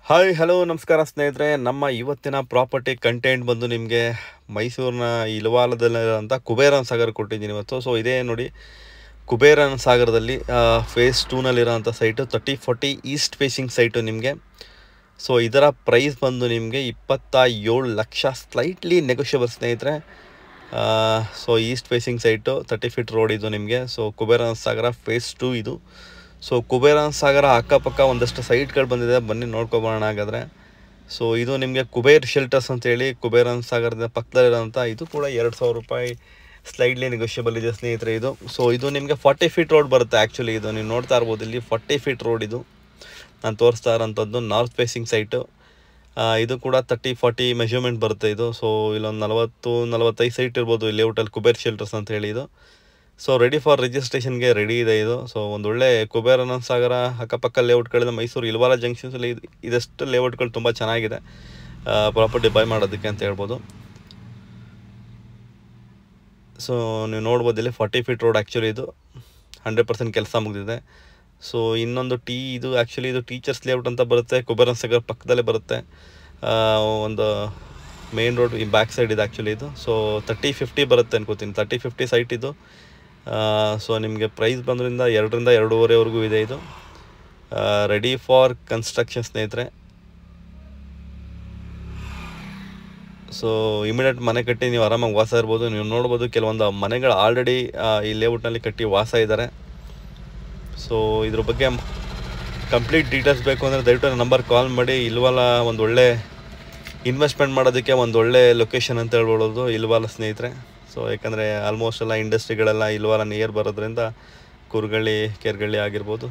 Hi hello ನಮಸ್ಕಾರ ಸ್ನೇಹಿತರೆ. ನಮ್ಮ ಇವತ್ತಿನ ಪ್ರಾಪರ್ಟಿ ಕಂಟೆಂಟ್ ಬಂದು ನಿಮಗೆ ಮೈಸೂರಿನ ಇಲವಾಲದಲ್ಲಿರೋಂಥ ಕುಬೇರನ್ ಸಾಗರ್ ಕೊಟ್ಟಿದ್ದೀನಿ ಇವತ್ತು. ಸೊ ಇದೇ ನೋಡಿ, ಕುಬೇರನ್ ಸಾಗರದಲ್ಲಿ ಫೇಸ್ 2ನಲ್ಲಿರೋಂಥ ಸೈಟು 3040 ಈಸ್ಟ್ ಫೇಸಿಂಗ್ ಸೈಟು ನಿಮಗೆ. ಸೊ ಇದರ ಪ್ರೈಸ್ ಬಂದು ನಿಮಗೆ 27 ಲಕ್ಷ, ಸ್ಲೈಟ್ಲಿ ನೆಗೋಷಿಯಬಲ್ ಸ್ನೇಹಿತರೆ. So east facing site 30 feet road ಇದು ನಿಮಗೆ. ಸೊ ಕುಬೇರನ್ ಸಾಗರ ಫೇಸ್ 2 ಇದು. ಸೊ ಕುಬೇರನ್ ಸಾಗರ ಅಕ್ಕಪಕ್ಕ ಒಂದಷ್ಟು ಸೈಟ್ಗಳು ಬಂದಿದೆ, ಬನ್ನಿ ನೋಡ್ಕೊಬೋಣ ಹಾಗಾದರೆ. ಸೊ ಇದು ನಿಮಗೆ ಕುಬೇರ್ ಶೆಲ್ಟರ್ಸ್ ಅಂತೇಳಿ ಕುಬೇರನ್ ಸಾಗರದ ಪಕ್ಕದಲ್ಲಿರೋಂಥ, ಇದು ಕೂಡ 2000 ರೂಪಾಯಿ ಸ್ಲೈಡ್ಲಿ ನೆಗೋಷಿಯಬಲ್ ಇದೆ ಸ್ನೇಹಿತರೆ ಇದು. ಸೊ ಇದು ನಿಮಗೆ 40 ಫೀಟ್ ರೋಡ್ ಬರುತ್ತೆ. ಆ್ಯಕ್ಚುಲಿ ಇದು ನೀವು ನೋಡ್ತಾ ಇರ್ಬೋದು, ಇಲ್ಲಿ 40 ಫೀಟ್ ರೋಡ್ ಇದು ನಾನು ತೋರಿಸ್ತಾ ಇರೋಂಥದ್ದು. ನಾರ್ತ್ ಫೇಸಿಂಗ್ ಸೈಟು ಇದು ಕೂಡ 30-40 ಮೆಷರ್ಮೆಂಟ್ ಬರುತ್ತೆ ಇದು. ಸೊ ಇಲ್ಲೊಂದು 40-45 ಸೈಟ್ ಇರ್ಬೋದು ಈ ಲೇಔಟಲ್ಲಿ, ಕುಬೇರ್ ಶೆಲ್ಟರ್ಸ್ ಅಂತ ಹೇಳಿ ಇದು. ಸೊ ರೆಡಿ ಫಾರ್ ರಿಜಿಸ್ಟ್ರೇಷನ್ಗೆ ರೆಡಿ ಇದೆ ಇದು. ಸೊ ಒಂದೊಳ್ಳೆ ಕುಬೇರನ್ ಸಾಗರ ಅಕ್ಕಪಕ್ಕ ಲೇಔಟ್ಗಳಿಂದ ಮೈಸೂರು ಇಲ್ವಾಲ ಜಂಕ್ಷನ್ಸಲ್ಲಿ ಇದಷ್ಟು ಲೇಔಟ್ಗಳು ತುಂಬ ಚೆನ್ನಾಗಿದೆ ಪ್ರಾಪರ್ಟಿ ಬೈ ಮಾಡೋದಕ್ಕೆ ಅಂತ ಹೇಳ್ಬೋದು. ಸೊ ನೀವು ನೋಡ್ಬೋದು ಇಲ್ಲಿ 40 ಫೀಟ್ ರೋಡ್ ಆ್ಯಕ್ಚುಲಿ ಇದು 100% ಕೆಲಸ ಮುಗಿದಿದೆ. ಸೊ ಇನ್ನೊಂದು ಇದು ಆ್ಯಕ್ಚುಲಿ ಇದು ಟೀಚರ್ಸ್ ಲೇಔಟ್ ಅಂತ ಬರುತ್ತೆ, ಕುಬೇರನ್ ಸಾಗರ್ ಪಕ್ಕದಲ್ಲೇ ಬರುತ್ತೆ. ಒಂದು ಮೇನ್ ರೋಡ್ ಈ ಬ್ಯಾಕ್ ಸೈಡ್ ಇದೆ ಆ್ಯಕ್ಚುಲಿ ಇದು. ಸೊ 30-50 ಬರುತ್ತೆ ಅನ್ಕೋತೀನಿ, 30-50 ಸೈಟ್ ಇದು. ಸೊ ನಿಮಗೆ ಪ್ರೈಸ್ ಬಂದ್ರಿಂದ 2-2.5 ಇದೆ ಇದು. ರೆಡಿ ಫಾರ್ ಕನ್ಸ್ಟ್ರಕ್ಷನ್ ಸ್ನೇಹಿತರೆ. ಸೊ ಇಮಿಡಿಯೇಟ್ ಮನೆ ಕಟ್ಟಿ ನೀವು ಆರಾಮಾಗಿ ವಾಸ ಇರ್ಬೋದು. ನೀವು ನೋಡ್ಬೋದು ಕೆಲವೊಂದು ಮನೆಗಳು ಆಲ್ರೆಡಿ ಈ ಲೇಔಟ್ನಲ್ಲಿ ಕಟ್ಟಿ ವಾಸ ಇದ್ದಾರೆ. ಸೊ ಇದ್ರ ಬಗ್ಗೆ ಕಂಪ್ಲೀಟ್ ಡೀಟೇಲ್ಸ್ ಬೇಕು ಅಂದರೆ ದಯವಿಟ್ಟು ನಂಬರ್ ಕಾಲ್ ಮಾಡಿ. ಇಲ್ವಾಲ ಒಂದು ಒಳ್ಳೆ ಇನ್ವೆಸ್ಟ್ಮೆಂಟ್ ಮಾಡೋದಕ್ಕೆ ಒಂದು ಒಳ್ಳೆ ಲೊಕೇಶನ್ ಅಂತ ಹೇಳ್ಬೋದು ಇಲ್ವಾಲ ಸ್ನೇಹಿತರೆ. ಸೊ ಯಾಕಂದರೆ ಆಲ್ಮೋಸ್ಟ್ ಎಲ್ಲ ಇಂಡಸ್ಟ್ರಿಗಳೆಲ್ಲ ಇಲ್ವಾಲ ನಿಯರ್ ಬರೋದ್ರಿಂದ ಕುರ್ಗಳ್ಳಿ, ಕೆರ್ಗಳ್ಳಿ ಆಗಿರ್ಬೋದು.